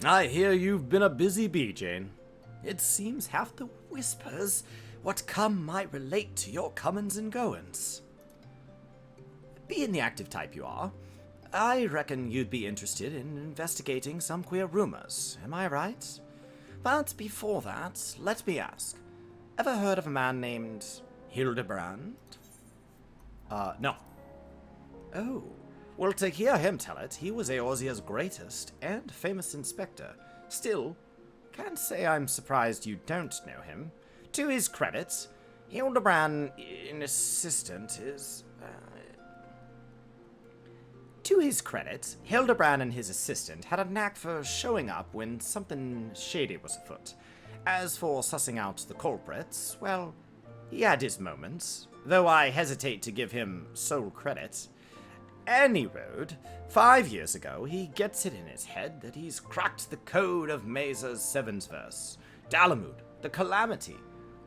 I hear you've been a busy bee, Jane. It seems half the whispers what come might relate to your comings and goings. Being the active type you are, I reckon you'd be interested in investigating some queer rumors, am I right? But before that, let me ask, ever heard of a man named Hildibrand? No. Oh, well, to hear him tell it, he was Eorzea's greatest and famous inspector. Still, can't say I'm surprised you don't know him. To his credit, Hildibrand, an assistant, is... To his credit, Hildibrand and his assistant had a knack for showing up when something shady was afoot. As for sussing out the culprits, well, he had his moments, though I hesitate to give him sole credit. Any road, 5 years ago, he gets it in his head that he's cracked the code of Mesa's Seventh Verse. Dalamud, the Calamity,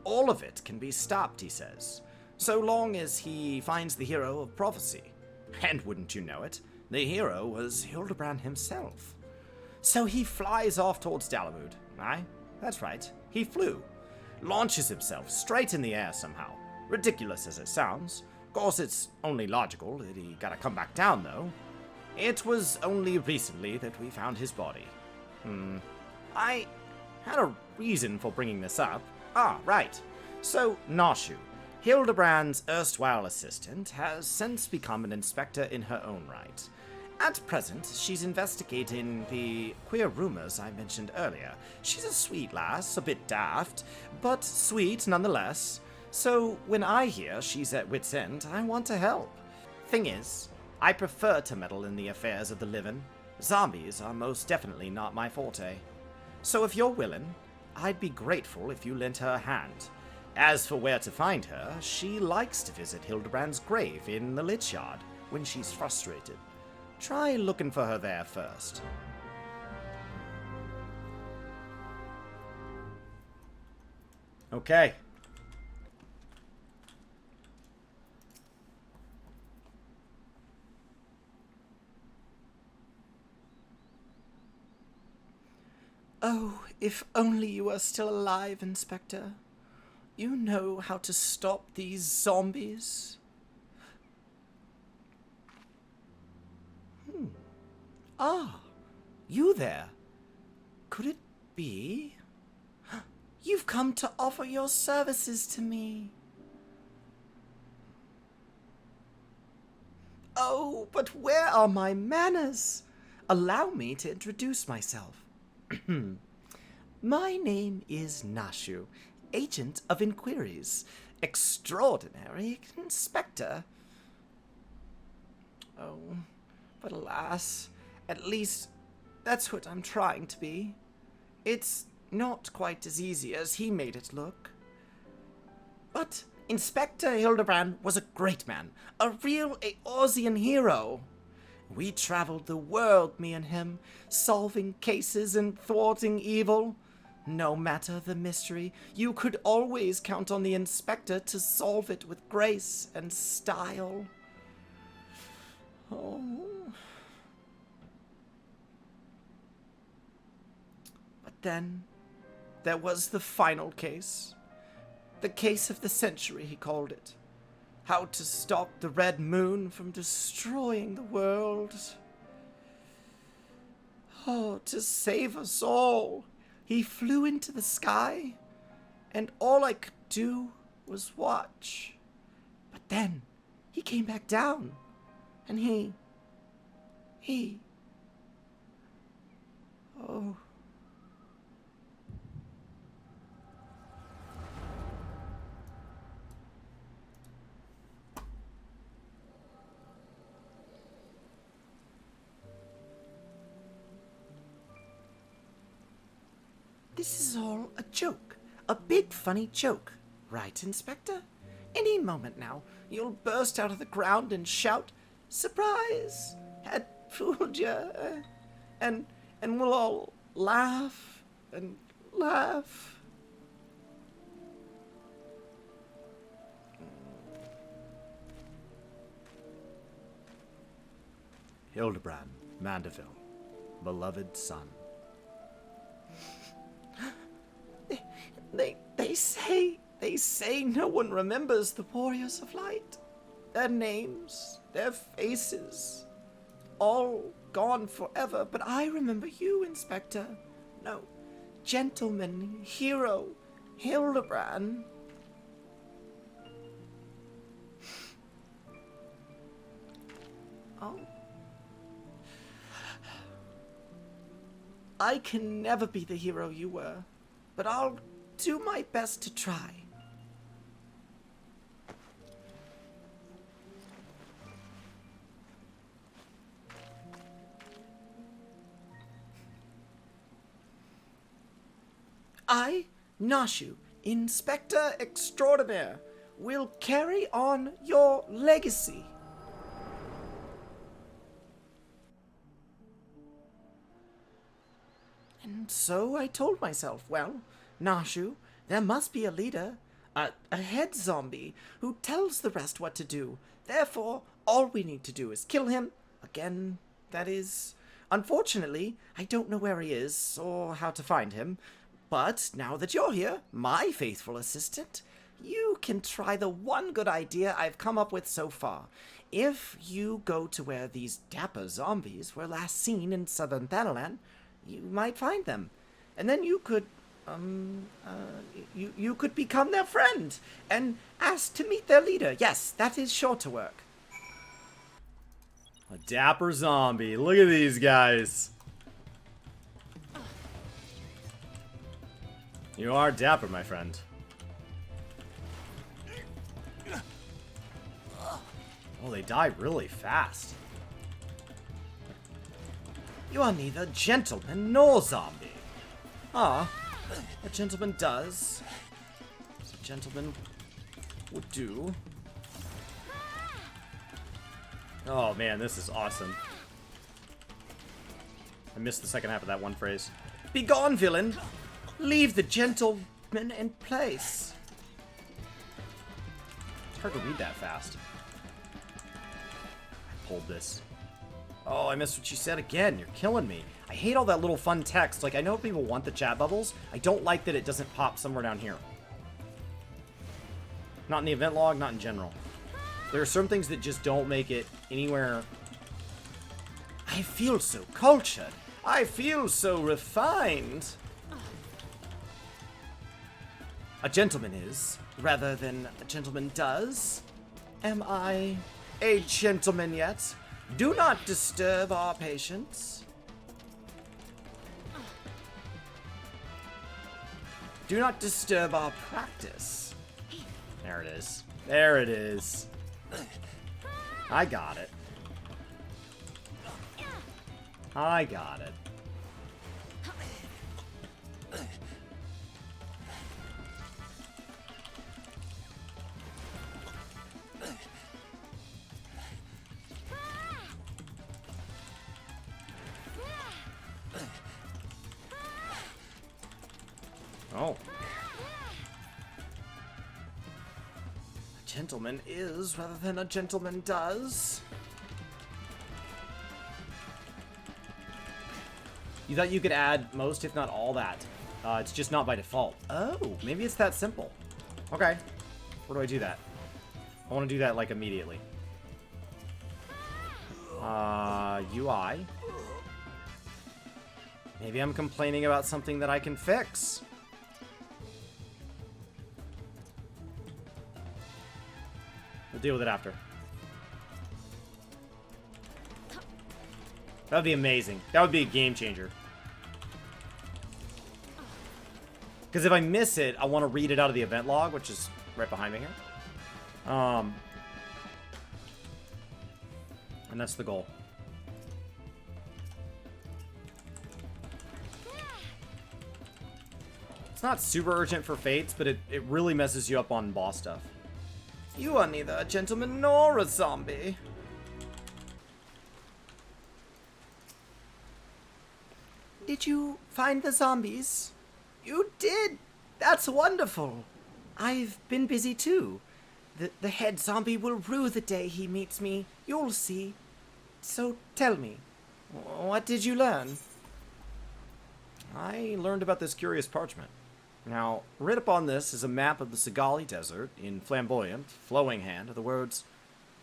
all of it can be stopped, he says, so long as he finds the hero of prophecy. And wouldn't you know it, the hero was Hildibrand himself. So he flies off towards Dalamud. Aye, that's right, he flew. Launches himself straight in the air somehow. Ridiculous as it sounds. Of course, it's only logical that he gotta come back down, though. It was only recently that we found his body. I had a reason for bringing this up. Ah, right. So, Nashu, Hildibrand's erstwhile assistant, has since become an inspector in her own right. At present, she's investigating the queer rumors I mentioned earlier. She's a sweet lass, a bit daft, but sweet nonetheless. So when I hear she's at wit's end, I want to help. Thing is, I prefer to meddle in the affairs of the living. Zombies are most definitely not my forte. So if you're willing, I'd be grateful if you lent her a hand. As for where to find her, she likes to visit Hildibrand's grave in the Lich Yard when she's frustrated. Try looking for her there first. Okay. Oh, if only you were still alive, Inspector. You know how to stop these zombies. Ah, you there. Could it be? You've come to offer your services to me. Oh, but where are my manners? Allow me to introduce myself. My name is Nashu, Agent of Inquiries, Extraordinary Inspector. Oh, but alas, at least that's what I'm trying to be. It's not quite as easy as he made it look. But Inspector Hildibrand was a great man, a real Eorzean hero. We traveled the world, me and him, solving cases and thwarting evil. No matter the mystery, you could always count on the Inspector to solve it with grace and style. Oh. But then, there was the final case. The case of the century, he called it. How to stop the Red Moon from destroying the world. Oh, to save us all. He flew into the sky, and all I could do was watch. But then, he came back down, and he... Oh... This is all a joke. A big funny joke. Right, Inspector? Any moment now, you'll burst out of the ground and shout, "Surprise! Had fooled you!" And we'll all laugh and laugh. Hildibrand, Mandeville, beloved son. They say no one remembers the warriors of light. Their names, their faces, all gone forever. But I remember you, Inspector. No, gentleman, hero, Hildibrand. Oh. I can never be the hero you were, but I'll do my best to try. I, Nashu, Inspector Extraordinaire, will carry on your legacy. And so I told myself, well, Nashu, there must be a leader, a head zombie, who tells the rest what to do. Therefore, all we need to do is kill him. Again, that is. Unfortunately, I don't know where he is, or how to find him. But now that you're here, my faithful assistant, you can try the one good idea I've come up with so far. If you go to where these Dapper zombies were last seen in southern Thanalan, you might find them. And then you could, you could become their friend and ask to meet their leader. Yes, that is sure to work. A Dapper zombie. Look at these guys. You are dapper, my friend. Oh, they die really fast. You are neither gentleman nor zombie. Ah, a gentleman does. As a gentleman would do. Oh man, this is awesome. I missed the second half of that one phrase. Begone, villain! Leave the gentleman in place. It's hard to read that fast. I pulled this. Oh, I missed what you said again. You're killing me. I hate all that little fun text. Like, I know people want the chat bubbles. I don't like that it doesn't pop somewhere down here. Not in the event log, not in general. There are some things that just don't make it anywhere. I feel so cultured. I feel so refined. A gentleman is, rather than a gentleman does. Am I a gentleman yet? Do not disturb our patients. Do not disturb our practice. There it is. There it is. I got it. I got it. Oh. A gentleman is rather than a gentleman does. You thought you could add most, if not all that. It's just not by default. Oh, maybe it's that simple. Okay. Where do I do that? I want to do that, like, immediately. UI. Maybe I'm complaining about something that I can fix. We'll deal with it after. That would be amazing. That would be a game changer. Because if I miss it, I want to read it out of the event log, which is right behind me here. And that's the goal. It's not super urgent for Fates, but it really messes you up on boss stuff. You are neither a gentleman nor a zombie. Did you find the zombies? You did! That's wonderful! I've been busy too. The head zombie will rue the day he meets me. You'll see. So tell me, what did you learn? I learned about this curious parchment. Now, writ upon this is a map of the Sigali Desert in flamboyant, flowing hand, the words,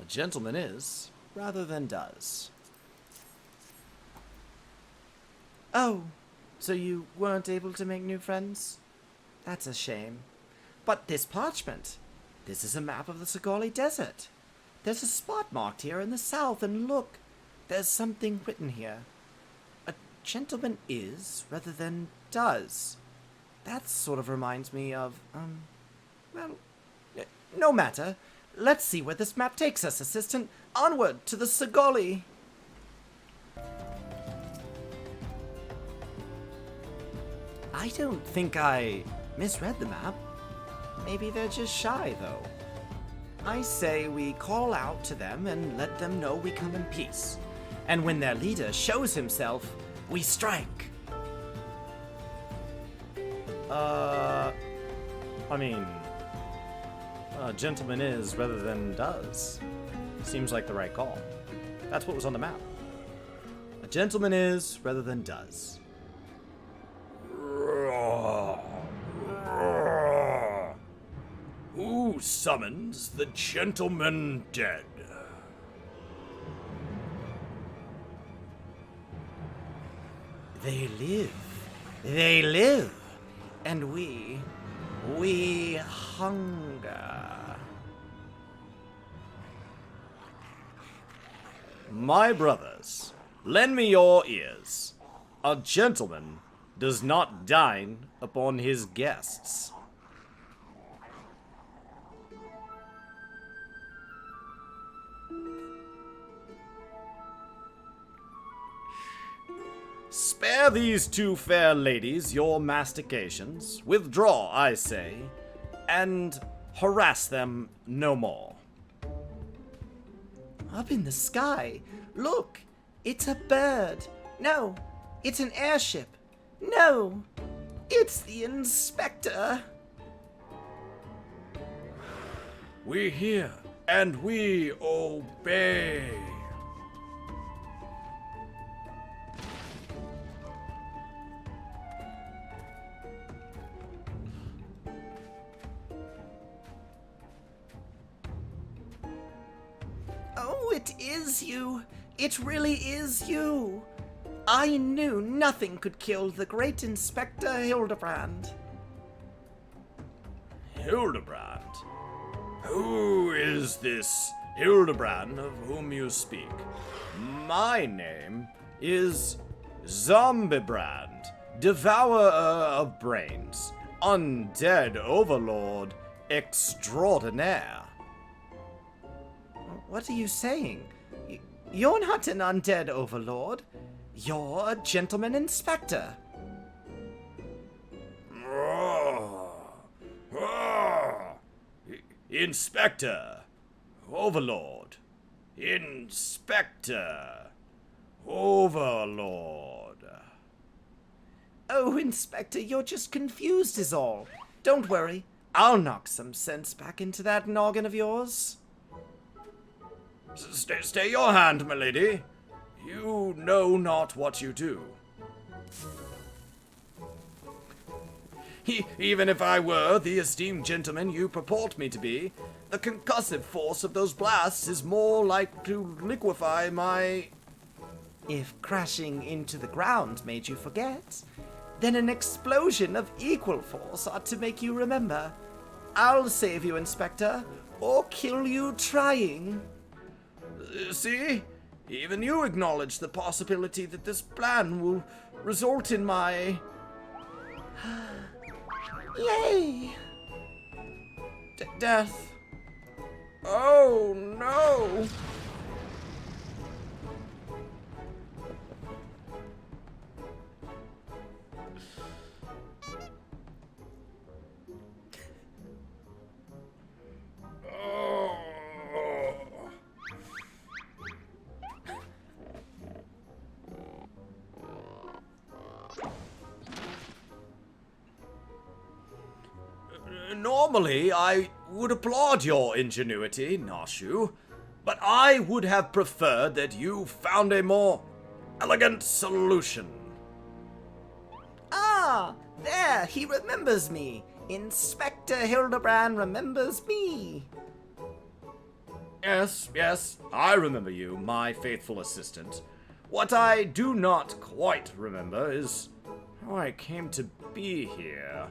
"A gentleman is, rather than does." Oh, so you weren't able to make new friends? That's a shame. But this parchment, this is a map of the Sigali Desert. There's a spot marked here in the south, and look, there's something written here. A gentleman is, rather than does. That sort of reminds me of, well, no matter. Let's see where this map takes us, assistant. Onward to the Sigali. I don't think I misread the map. Maybe they're just shy, though. I say we call out to them and let them know we come in peace. And when their leader shows himself, we strike. I mean, a gentleman is rather than does. Seems like the right call. That's what was on the map. A gentleman is rather than does. Who summons the gentleman dead? They live. They live. And we hunger. My brothers, lend me your ears. A gentleman does not dine upon his guests. Spare these two fair ladies your mastications. Withdraw, I say, and harass them no more. Up in the sky. Look, it's a bird. No, it's an airship. No, it's the inspector. We hear and we obey. Oh, it is you. It really is you. I knew nothing could kill the great Inspector Hildibrand. Hildibrand? Who is this Hildibrand of whom you speak? My name is Zombibrand, devourer of brains, undead overlord extraordinaire. What are you saying? You're not an undead overlord. You're a gentleman inspector. Inspector, Overlord, Inspector, Overlord. Oh, Inspector, you're just confused is all. Don't worry, I'll knock some sense back into that noggin of yours. Stay your hand, my lady. You know not what you do. Even if I were the esteemed gentleman you purport me to be, the concussive force of those blasts is more like to liquefy my... If crashing into the ground made you forget, then an explosion of equal force ought to make you remember. I'll save you, Inspector, or kill you trying. See? Even you acknowledge the possibility that this plan will result in my... Yay! death. Oh, no! Normally, I would applaud your ingenuity, Nashu, but I would have preferred that you found a more elegant solution. Ah, There, he remembers me. Inspector Hildibrand remembers me. Yes, yes, I remember you, my faithful assistant. What I do not quite remember is how I came to be here.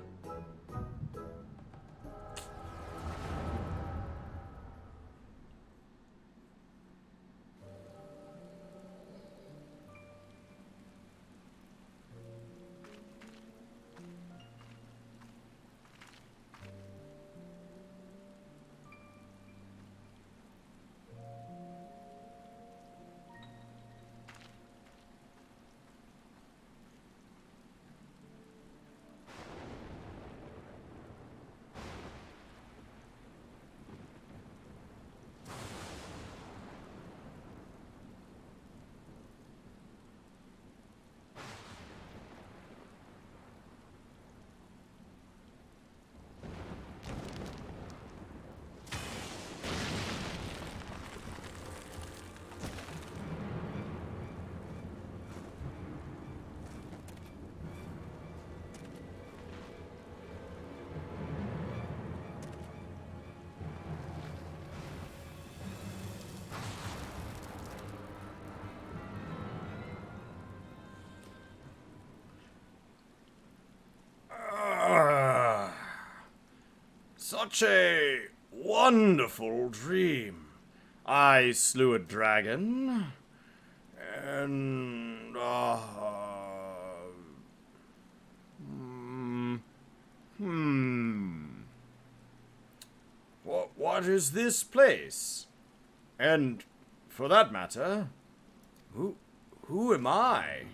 Such a wonderful dream. I slew a dragon, and what is this place? And for that matter, who am I?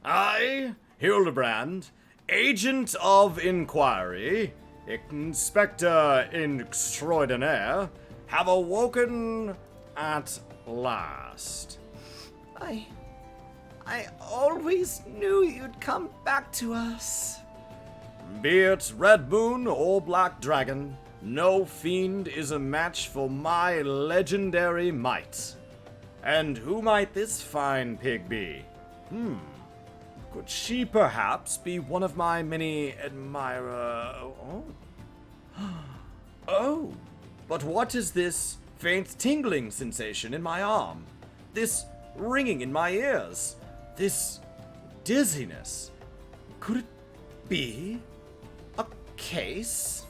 I, Hildibrand, Agent of Inquiry, Inspector Extraordinaire, have awoken at last. I always knew you'd come back to us. Be it Red Moon or Black Dragon, no fiend is a match for my legendary might. And who might this fine pig be? Could she perhaps be one of my many admirers? Oh, but what is this faint tingling sensation in my arm? This ringing in my ears? This dizziness? Could it be a case?